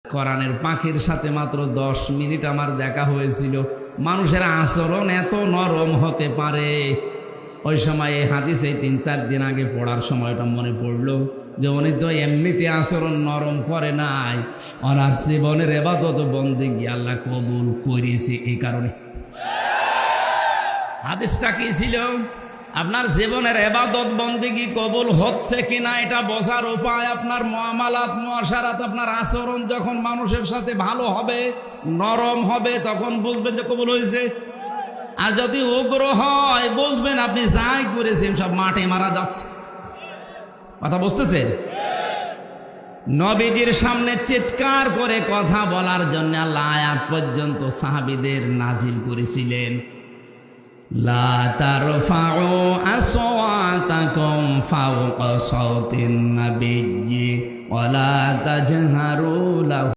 কোরআনের পাখির সাথে মাত্র 10 মিনিট আমার দেখা হয়েছিল। মানুষের আচরণ এত নরম হতে পারে। ওই সময় এই হাদিস এই 3-4 দিন আগে পড়ার সময়টা মনে পড়লো যে উনি তো এমনিতে আচরণ নরম করে নাই, ওনার জীবনের ইবাদত বন্দেগী আল্লাহ কবুল করেছে এই কারণে। হাদিসটা কি ছিল? আপনার জীবনের ইবাদত বন্দেগী কবুল হচ্ছে কিনা এটা বোঝার উপায় আপনার মুআমালাত মুআশারাত, আপনার আচরণ যখন মানুষের সাথে ভালো হবে, নরম হবে, তখন বুঝবেন যে কবুল হয়েছে। আর যদি উগ্র হয় বুঝবেন আপনি যাই করেছেন সব মাঠে মারা যাচ্ছে। কথা বুঝতেছেন? নবীজির সামনে চিৎকার করে কথা বলার জন্য আল্লাহ আয়াত পর্যন্ত সাহাবীদের নাজিল করেছিলেন। লা তারফাউ আসওয়াতাকুম ফাওকা সাওতিন নাবিয়্যি ওয়া লা তাজহারু লাহু